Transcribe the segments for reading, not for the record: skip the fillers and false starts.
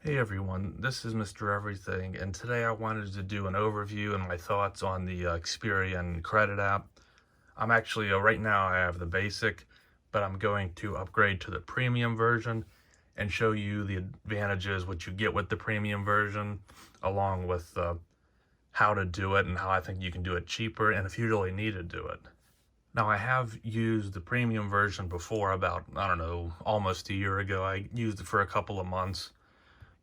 Hey everyone, this is Mr. Everything, and today I wanted to do an overview and my thoughts on the Experian credit app. I'm actually, right now I have the basic, but I'm going to upgrade to the premium version and show you the advantages what you get with the premium version, along with how to do it and how I think you can do it cheaper and if you really need to do it. Now, I have used the premium version before about, I don't know, almost a year ago. I used it for a couple of months.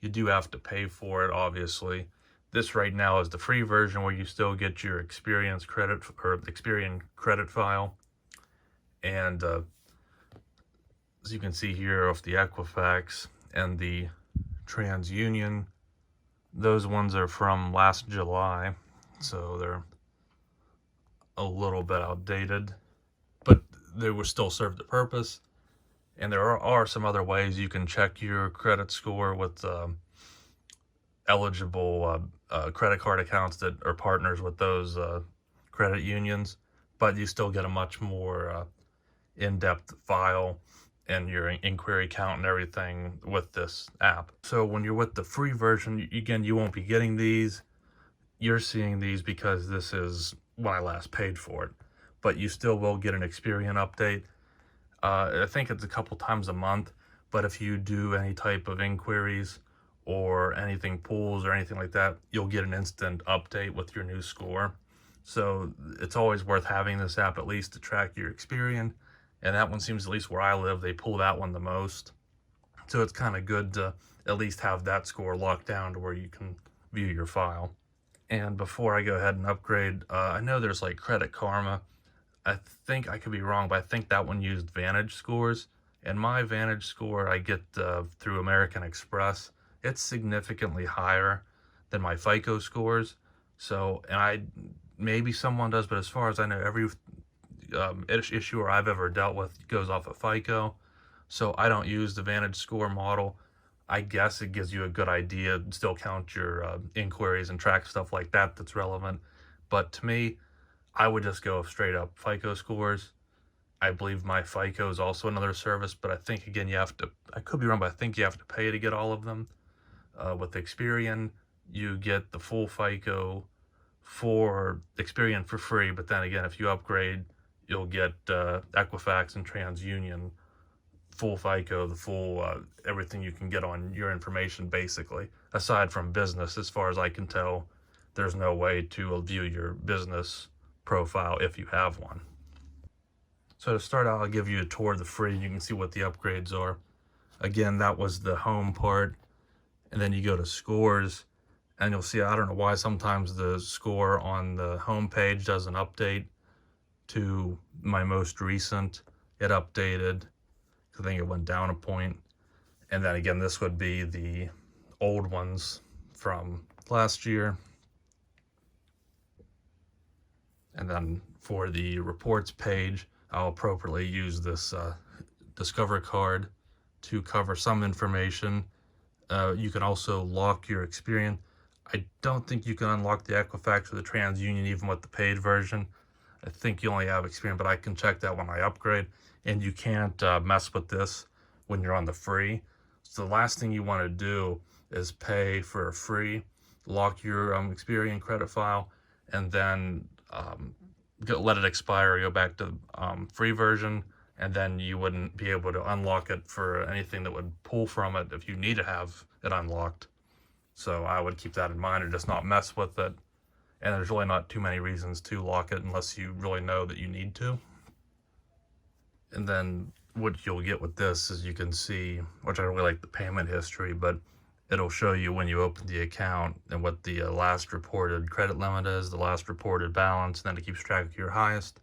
You do have to pay for it, obviously. This right now is the free version where you still get your Experian credit file. And as you can see here of the Equifax and the TransUnion, those ones are from last July, so they're a little bit outdated, but they will still serve the purpose. And there are some other ways you can check your credit score with eligible credit card accounts that are partners with those credit unions, but you still get a much more in-depth file and your inquiry count and everything with this app. So when you're with the free version, again, you won't be getting these. You're seeing these because this is when I last paid for it, but you still will get an Experian update. I think it's a couple times a month, but if you do any type of inquiries or anything pulls or anything like that, you'll get an instant update with your new score. So it's always worth having this app at least to track your Experian, and that one seems, at least where I live, they pull that one the most. So it's kind of good to at least have that score locked down to where you can view your file. And before I go ahead and upgrade, I know there's like Credit Karma. I think, I could be wrong, but I think that one used Vantage scores. And my Vantage score I get through American Express. It's significantly higher than my FICO scores. So, and maybe someone does, but as far as I know, every issuer I've ever dealt with goes off of FICO. So I don't use the Vantage score model. I guess it gives you a good idea, still count your inquiries and track stuff like that that's relevant. But to me, I would just go straight up FICO scores. I believe my FICO is also another service, but I think, again, you have to, I could be wrong, but I think you have to pay to get all of them. With Experian, you get the full FICO for Experian for free, but then again, if you upgrade, you'll get Equifax and TransUnion full FICO, the full everything you can get on your information, basically. Aside from business, as far as I can tell, there's no way to view your business profile if you have one. So to start out, I'll give you a tour of the free. You can see what the upgrades are. Again, that was the home part. And then you go to scores, and you'll see, I don't know why sometimes the score on the home page doesn't update to my most recent. It updated. I think it went down a point. And then again, this would be the old ones from last year. And then for the reports page, I'll appropriately use this Discover card to cover some information. You can also lock your Experian. I don't think you can unlock the Equifax or the TransUnion even with the paid version. I think you only have Experian, but I can check that when I upgrade. And you can't mess with this when you're on the free. So the last thing you want to do is pay for a free, lock your Experian credit file, and then let it expire, go back to free version, and then you wouldn't be able to unlock it for anything that would pull from it if you need to have it unlocked. So I would keep that in mind and just not mess with it. And there's really not too many reasons to lock it unless you really know that you need to. And then what you'll get with this is, you can see, which I really like, the payment history, but it'll show you when you open the account and what the last reported credit limit is, the last reported balance, and then it keeps track of your highest.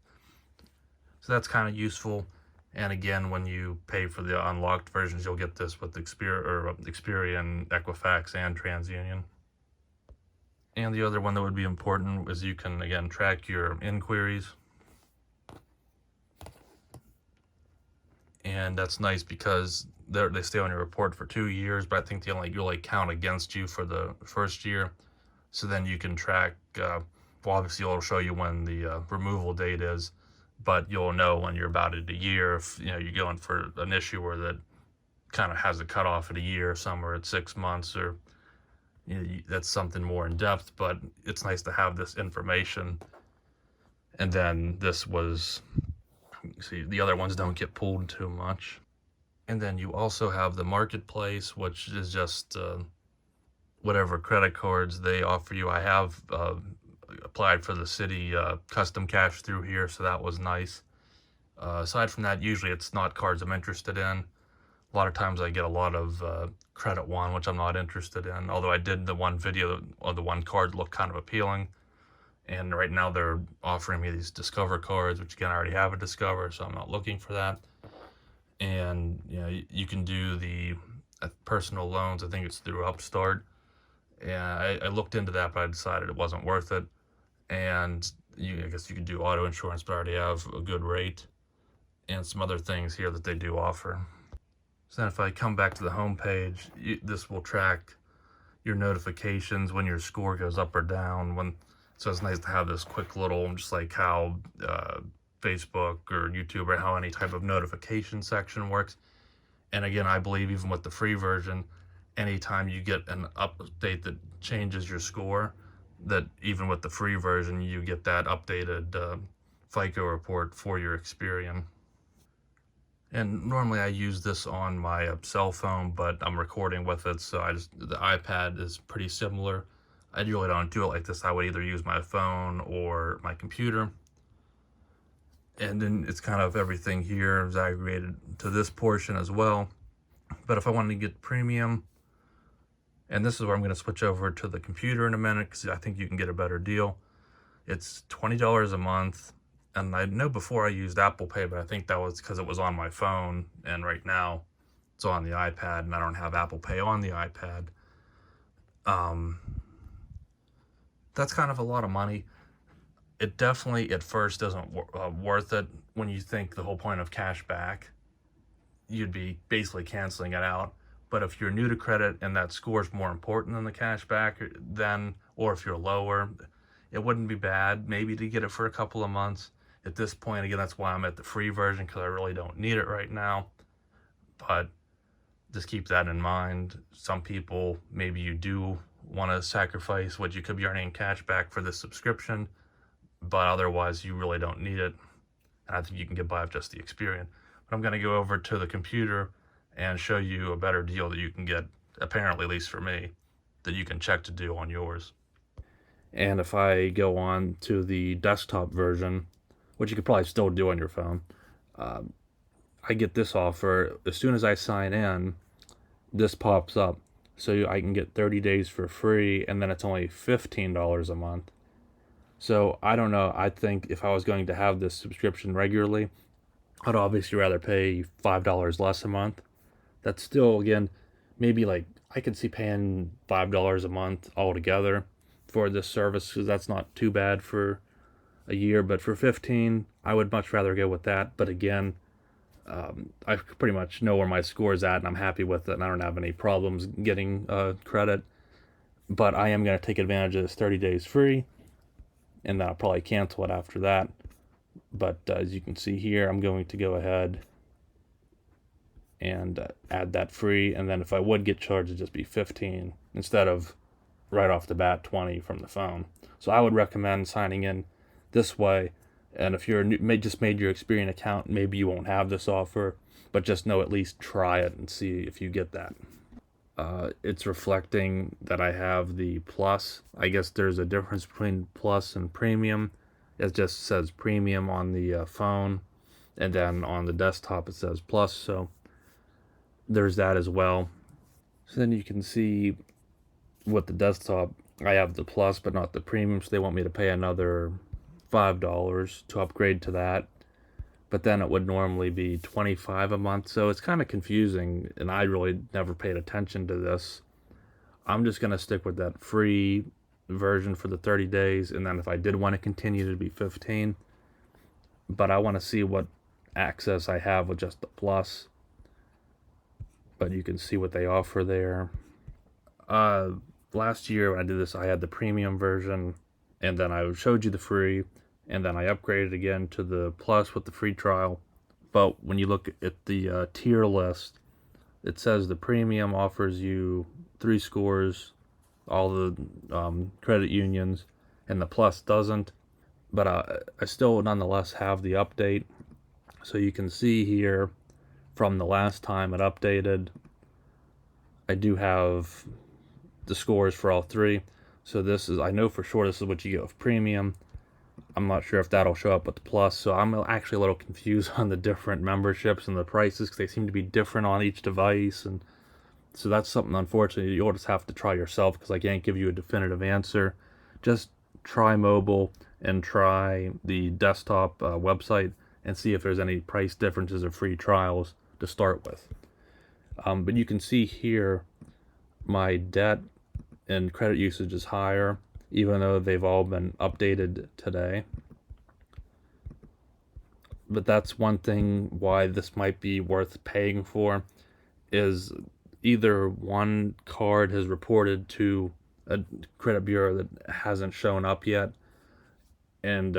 So that's kind of useful. And again, when you pay for the unlocked versions, you'll get this with Experian, Equifax, and TransUnion. And the other one that would be important is you can, again, track your inquiries. And that's nice because they stay on your report for 2 years, but I think they only really count against you for the first year. So then you can track, well, obviously it'll show you when the removal date is, but you'll know when you're about at a year if you're going for an issuer that kind of has a cutoff at a year, some are at 6 months, or that's something more in depth, but it's nice to have this information. And then this was, see, the other ones don't get pulled too much. And then you also have the marketplace, which is just whatever credit cards they offer you. I have applied for the city custom cash through here, so that was nice. Aside from that, usually it's not cards I'm interested in. A lot of times I get a lot of Credit One, which I'm not interested in, although I did the one video of the one card looked kind of appealing. And right now they're offering me these Discover cards, which again, I already have a Discover, so I'm not looking for that. And you can do the personal loans. I think it's through Upstart. And I looked into that, but I decided it wasn't worth it. And I guess you could do auto insurance, but I already have a good rate. And some other things here that they do offer. So then if I come back to the home page, this will track your notifications when your score goes up or down. So it's nice to have this quick little, just like how Facebook or YouTube or how any type of notification section works. And again, I believe even with the free version, anytime you get an update that changes your score, that even with the free version, you get that updated FICO report for your Experian. And normally I use this on my cell phone, but I'm recording with it, so the iPad is pretty similar. I really don't do it like this. I would either use my phone or my computer. And then it's kind of everything here is aggregated to this portion as well. But if I wanted to get premium, and this is where I'm going to switch over to the computer in a minute, because I think you can get a better deal. It's $20 a month. And I know before I used Apple Pay, but I think that was because it was on my phone, and right now it's on the iPad, and I don't have Apple Pay on the iPad. That's kind of a lot of money. It definitely at first isn't worth it. When you think the whole point of cash back, you'd be basically canceling it out. But if you're new to credit and that score is more important than the cash back, then, or if you're lower, it wouldn't be bad maybe to get it for a couple of months. At this point, again, that's why I'm at the free version, because I really don't need it right now. But just keep that in mind. Some people, maybe you do want to sacrifice what you could be earning in cash back for this subscription, but otherwise you really don't need it. And I think you can get by with just the Experian. But I'm going to go over to the computer and show you a better deal that you can get, apparently, at least for me, that you can check to do on yours. And if I go on to the desktop version, which you could probably still do on your phone, I get this offer. As soon as I sign in, this pops up. So I can get 30 days for free, and then it's only $15 a month. So I don't know. I think if I was going to have this subscription regularly, I'd obviously rather pay $5 less a month. That's still, again, maybe like I could see paying $5 a month altogether for this service, because that's not too bad for a year. But for 15, I would much rather go with that. But again, I pretty much know where my score is at, and I'm happy with it, and I don't have any problems getting credit. But I am going to take advantage of this 30 days free, and then I'll probably cancel it after that. But as you can see here, I'm going to go ahead and add that free, and then if I would get charged, it'd just be 15 instead of right off the bat 20 from the phone. So I would recommend signing in this way. And if you're just made your Experian account, maybe you won't have this offer, but just know, at least try it and see if you get that. It's reflecting that I have the Plus. I guess there's a difference between Plus and Premium. It just says Premium on the phone, and then on the desktop it says Plus, so there's that as well. So then you can see with the desktop, I have the Plus but not the Premium, so they want me to pay another $5 to upgrade to that. But then it would normally be $25 a month, so it's kind of confusing, and I really never paid attention to this. I'm just going to stick with that free version for the 30 days, and then if I did want to continue, it'd be 15. But I want to see what access I have with just the Plus. But you can see what they offer there. Last year when I did this, I had the premium version, and then I showed you the free, and then I upgraded again to the Plus with the free trial. But when you look at the tier list, it says the premium offers you 3 scores, all the credit unions, and the plus doesn't. But I still nonetheless have the update. So you can see here from the last time it updated, I do have the scores for all 3. So this is, I know for sure this is what you get with premium. I'm not sure if that'll show up with the plus, so I'm actually a little confused on the different memberships and the prices because they seem to be different on each device, and so that's something unfortunately you'll just have to try yourself because I can't give you a definitive answer. Just try mobile and try the desktop website and see if there's any price differences or free trials to start with. But you can see here my debt and credit usage is higher, even though they've all been updated today. But that's one thing why this might be worth paying for, is either one card has reported to a credit bureau that hasn't shown up yet, and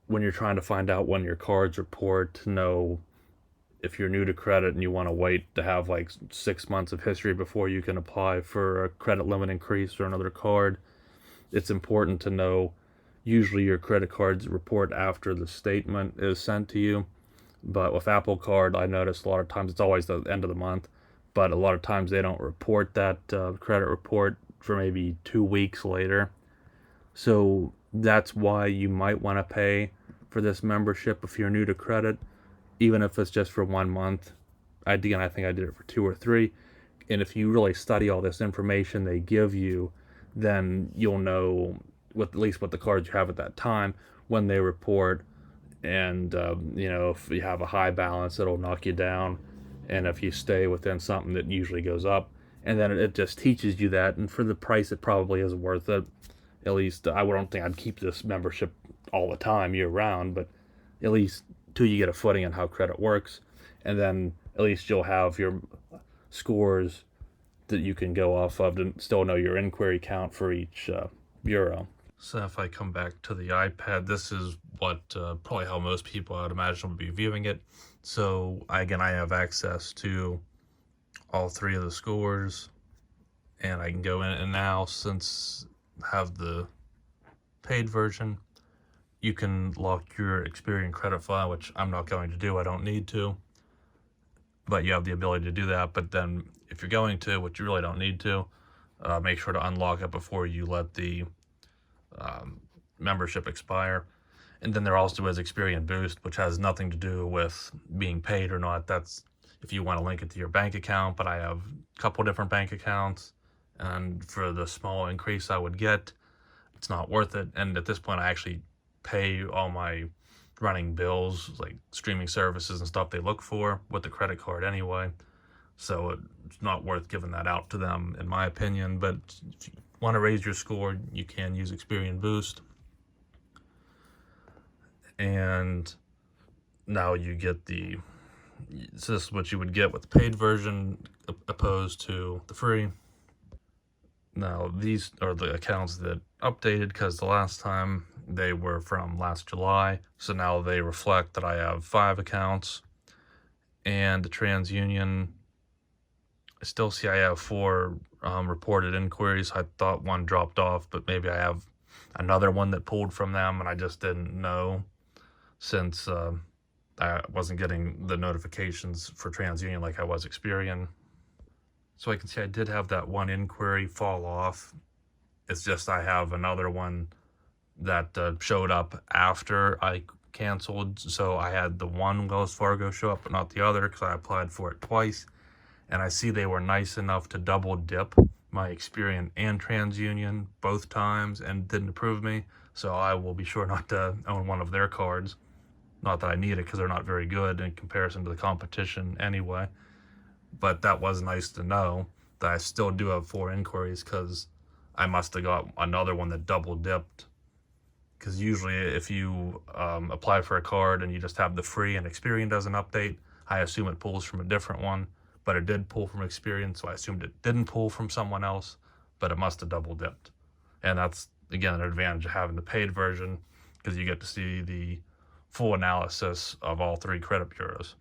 when you're trying to find out when your cards report to know if you're new to credit and you want to wait to have like 6 months of history before you can apply for a credit limit increase or another card, it's important to know usually your credit cards report after the statement is sent to you. But with Apple Card, I noticed a lot of times it's always the end of the month, but a lot of times they don't report that credit report for maybe 2 weeks later. So that's why you might want to pay for this membership if you're new to credit, even if it's just for 1 month. I think I did it for 2 or 3. And if you really study all this information they give you, then you'll know at least what the cards you have at that time when they report. And if you have a high balance, it'll knock you down, and if you stay within something, that usually goes up. And then it just teaches you that, and for the price it probably is worth it. At least I don't think I'd keep this membership all the time year round, but at least till you get a footing on how credit works, and then at least you'll have your scores that you can go off of to still know your inquiry count for each bureau. So if I come back to the iPad, this is what probably how most people I would imagine would be viewing it. So I have access to all 3 of the scores, and I can go in, and now since I have the paid version, you can lock your Experian credit file, which I'm not going to do, I don't need to, but you have the ability to do that. But then if you're going to, which you really don't need to, make sure to unlock it before you let the membership expire. And then there also is Experian Boost, which has nothing to do with being paid or not. That's if you want to link it to your bank account, but I have a couple different bank accounts, and for the small increase I would get, it's not worth it. And at this point I actually pay all my running bills, like streaming services and stuff they look for, with the credit card anyway. So it's not worth giving that out to them, in my opinion. But if you want to raise your score, you can use Experian Boost. And now you get so this is what you would get with the paid version opposed to the free. Now these are the accounts that updated, because the last time they were from last July, so now they reflect that I have 5 accounts. And the TransUnion, I still see I have 4 reported inquiries. I thought one dropped off, but maybe I have another one that pulled from them and I just didn't know, since I wasn't getting the notifications for TransUnion like I was Experian. So I can see I did have that one inquiry fall off. It's just I have another one that showed up after I canceled. So I had the one Wells Fargo show up, but not the other, because I applied for it twice. And I see they were nice enough to double dip my Experian and TransUnion both times and didn't approve me. So I will be sure not to own one of their cards. Not that I need it, because they're not very good in comparison to the competition anyway. But that was nice to know that I still do have 4 inquiries, because I must have got another one that double dipped. Because usually if you apply for a card and you just have the free and Experian doesn't update, I assume it pulls from a different one. But it did pull from Experian, so I assumed it didn't pull from someone else, but it must have double dipped. And that's, again, an advantage of having the paid version, because you get to see the full analysis of all 3 credit bureaus.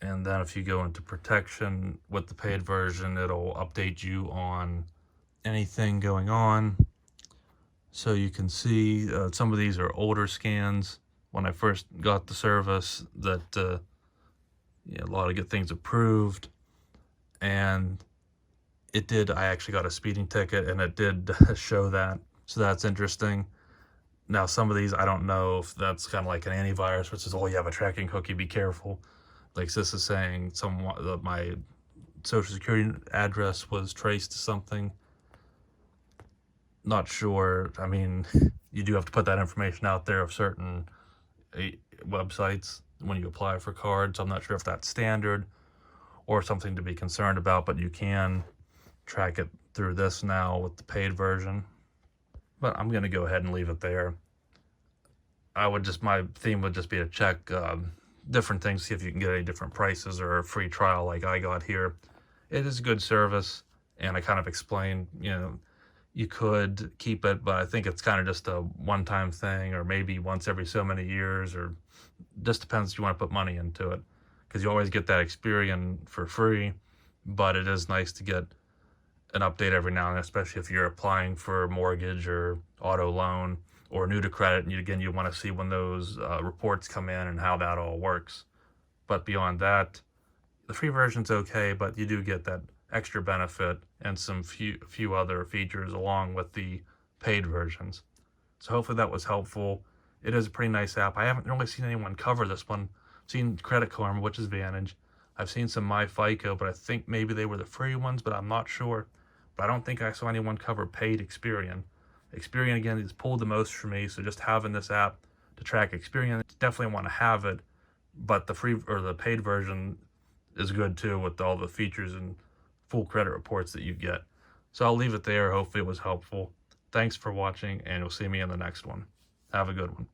And then if you go into protection with the paid version, it'll update you on anything going on. So you can see some of these are older scans. When I first got the service, that a lot of good things approved, and I actually got a speeding ticket, and it did show that, so that's interesting. Now some of these, I don't know if that's kind of like an antivirus, which is, oh, you have a tracking cookie, be careful. Like this is saying my social security address was traced to something. Not sure. I mean, you do have to put that information out there of certain websites when you apply for cards. I'm not sure if that's standard or something to be concerned about, but you can track it through this now with the paid version. But I'm going to go ahead and leave it there. My theme would just be to check different things, see if you can get any different prices or a free trial like I got here. It is a good service, and I kind of explained, you could keep it, but I think it's kind of just a one-time thing, or maybe once every so many years, or just depends if you want to put money into it, because you always get that Experian for free, but it is nice to get an update every now and then, especially if you're applying for a mortgage or auto loan or new to credit, and you want to see when those reports come in and how that all works. But beyond that, the free version's okay, but you do get that extra benefit and some few other features along with the paid versions. So hopefully that was helpful. It is a pretty nice app. I haven't really seen anyone cover this one. I've seen Credit Karma, which is Vantage. I've seen some MyFICO, but I think maybe they were the free ones, but I'm not sure. But I don't think I saw anyone cover paid Experian. Experian, again, has pulled the most for me, so just having this app to track Experian, definitely want to have it, but the free or the paid version is good too, with all the features and full credit reports that you get. So I'll leave it there. Hopefully it was helpful. Thanks for watching, and you'll see me in the next one. Have a good one.